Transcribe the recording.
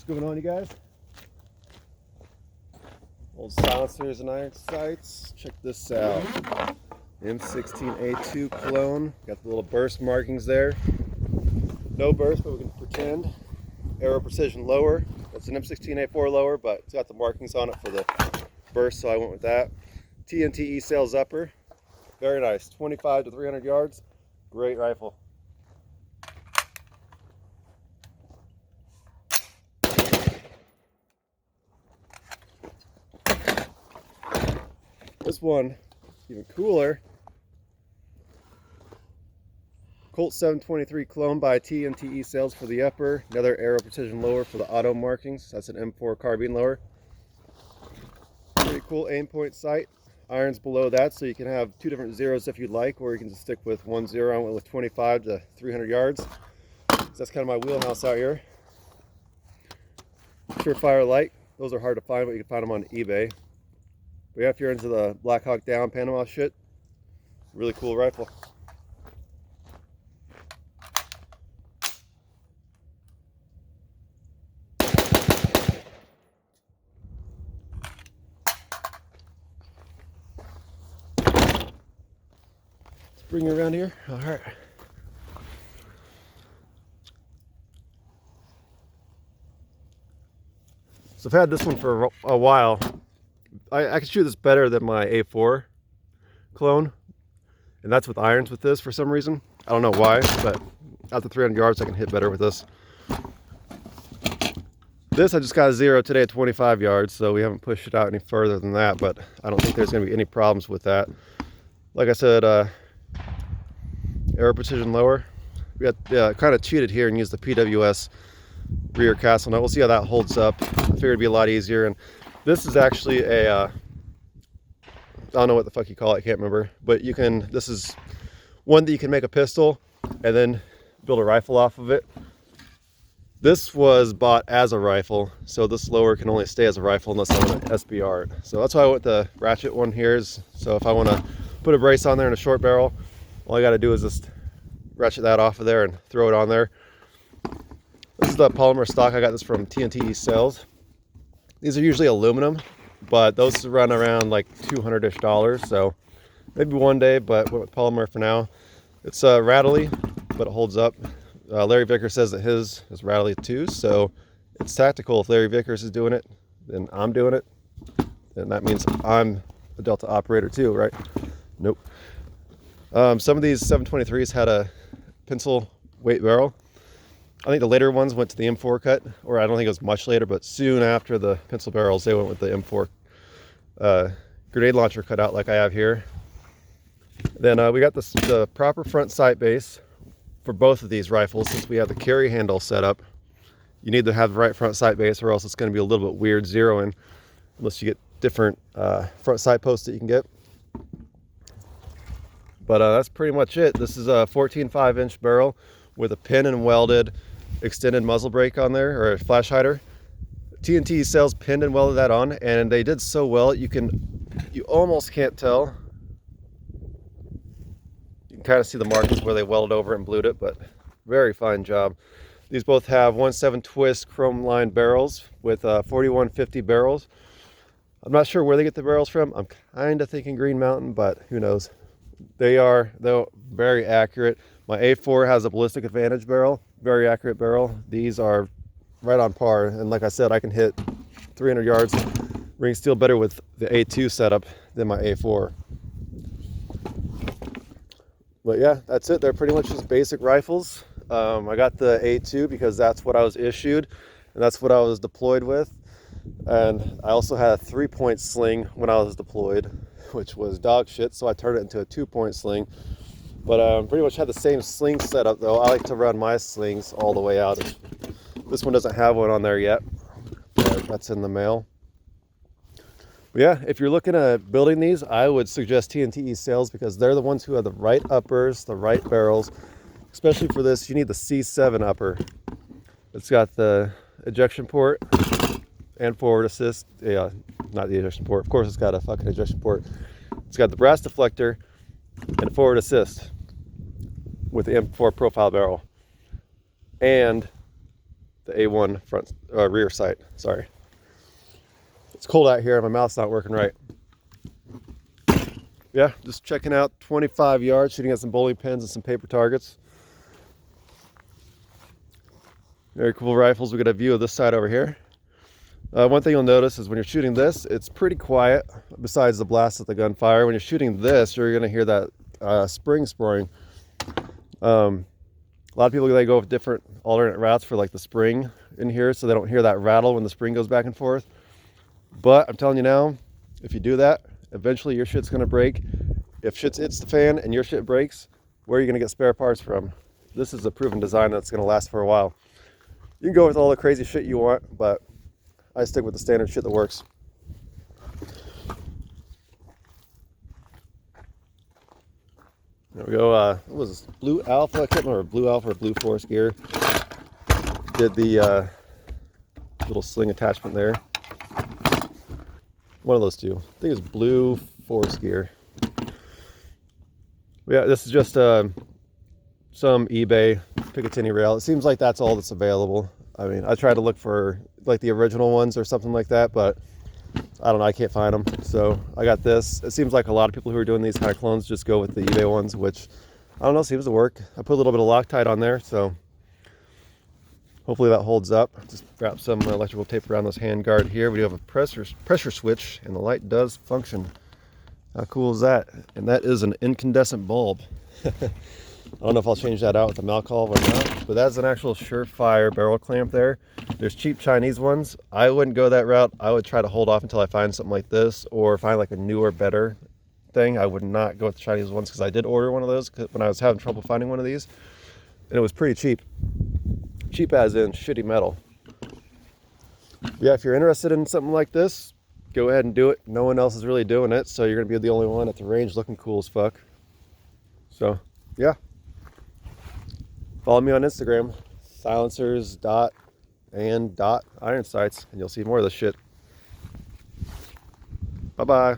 What's going on, you guys? Old silencers and iron sights. Check this out. M16a2 Clone. Got the little burst markings there. No burst, but we can pretend. Arrow precision lower. That's an M16a4 lower, but it's got the markings on it for the burst, so I went with that. Tnte E-Sales upper. Very nice. 25 to 300 yards. Great rifle. This one, even cooler. Colt 723 Clone by Tnte E-Sales for the upper. Another arrow precision lower for the auto markings. That's an M4 carbine lower. Pretty cool aim point sight. Irons below that, so you can have two different zeros if you'd like, or you can just stick with one zero. I went with 25 to 300 yards. So that's kind of my wheelhouse out here. Surefire light. Those are hard to find, but you can find them on eBay. But yeah, if you're into the Black Hawk Down Panama shit, really cool rifle. Let's bring you around here. All right. So I've had this one for a while. I can shoot this better than my A4 clone, and that's with irons with this for some reason. I don't know why, but out to 300 yards I can hit better with this. This I just got a zero today at 25 yards, so we haven't pushed it out any further than that, but I don't think there's going to be any problems with that. Like I said, arrow precision lower. We got kind of cheated here and used the PWS rear castle nut. We'll see how that holds up. I figured it'd be a lot easier. And this is actually a I don't know what the fuck you call it, I can't remember, but you can, this is one that you can make a pistol and then build a rifle off of it. This was bought as a rifle, so this lower can only stay as a rifle unless I want to SBR it. So that's why I went the ratchet one here. So if I want to put a brace on there and a short barrel, all I got to do is just ratchet that off of there and throw it on there. This is the Polymer Stock. I got this from Tnte E-Sales. These are usually aluminum, but those run around like $200-ish, so maybe one day, but with polymer for now. It's rattly, but it holds up. Larry Vickers says that his is rattly too, so it's tactical. If Larry Vickers is doing it, then I'm doing it, and that means I'm a Delta operator too, right? Nope. Some of these 723s had a pencil weight barrel. I think the later ones went to the M4 cut, or I don't think it was much later, but soon after the pencil barrels, they went with the M4 grenade launcher cutout like I have here. Then we got the proper front sight base for both of these rifles. Since we have the carry handle set up, you need to have the right front sight base, or else it's going to be a little bit weird zeroing, unless you get different front sight posts that you can get. But that's pretty much it. This is a 14 5-inch barrel with a pin and welded extended muzzle brake on there, or a flash hider. Tnte E-Sales pinned and welded that on, and they did so well you almost can't tell. You can kind of see the markings where they welded over and blued it, but very fine job. These both have 1.7 twist chrome lined barrels with 4150 barrels. I'm not sure where they get the barrels from. I'm kind of thinking Green Mountain, but who knows. They're very accurate. My A4 has a ballistic advantage barrel, very accurate barrel. These are right on par, and like I said, I can hit 300 yards ring steel better with the A2 setup than my A4. But yeah, that's it. They're pretty much just basic rifles. I got the A2 because that's what I was issued, and that's what I was deployed with. And I also had a 3-point sling when I was deployed, which was dog shit, so I turned it into a 2-point sling. But pretty much had the same sling setup though. I like to run my slings all the way out. This one doesn't have one on there yet, but that's in the mail. But yeah, if you're looking at building these, I would suggest Tnte E-Sales because they're the ones who have the right uppers, the right barrels. Especially for this, you need the C7 upper. It's got the ejection port and forward assist. Yeah, not the ejection port. Of course, it's got a fucking ejection port. It's got the brass deflector and forward assist with the M4 profile barrel. And the A1 front rear sight. Sorry. It's cold out here. My mouth's not working right. Yeah, just checking out 25 yards, shooting at some bowling pins and some paper targets. Very cool rifles. We got a view of this side over here. One thing you'll notice is when you're shooting this, it's pretty quiet besides the blast of the gunfire. When you're shooting this, you're going to hear that spring sproing. A lot of people, they go with different alternate routes for like the spring in here, so they don't hear that rattle when the spring goes back and forth. But I'm telling you now, if you do that, eventually your shit's going to break. If shit hits the fan and your shit breaks, where are you going to get spare parts from? This is a proven design that's going to last for a while. You can go with all the crazy shit you want, but I stick with the standard shit that works. There we go. What was this? Blue Alpha? I can't remember. Blue Alpha or Blue Force gear. Did the little sling attachment there. One of those two. I think it's Blue Force gear. Yeah, this is just some eBay Picatinny rail. It seems like that's all that's available. I mean, I tried to look for like the original ones or something like that, but I don't know, I can't find them. So I got this. It seems like a lot of people who are doing these kind of clones just go with the eBay ones, which I don't know, seems to work. I put a little bit of Loctite on there, so hopefully that holds up. Just wrap some electrical tape around this hand guard here. We do have a pressure switch, and the light does function. How cool is that? And that is an incandescent bulb. I don't know if I'll change that out with the Malcolm or not, but that's an actual surefire barrel clamp there. There's cheap Chinese ones. I wouldn't go that route. I would try to hold off until I find something like this or find like a newer, better thing. I would not go with the Chinese ones because I did order one of those when I was having trouble finding one of these, and it was pretty cheap. Cheap as in shitty metal. Yeah, if you're interested in something like this, go ahead and do it. No one else is really doing it, so you're gonna be the only one at the range looking cool as fuck. So yeah, follow me on Instagram, silencers.and.iron sights, and you'll see more of this shit. Bye bye.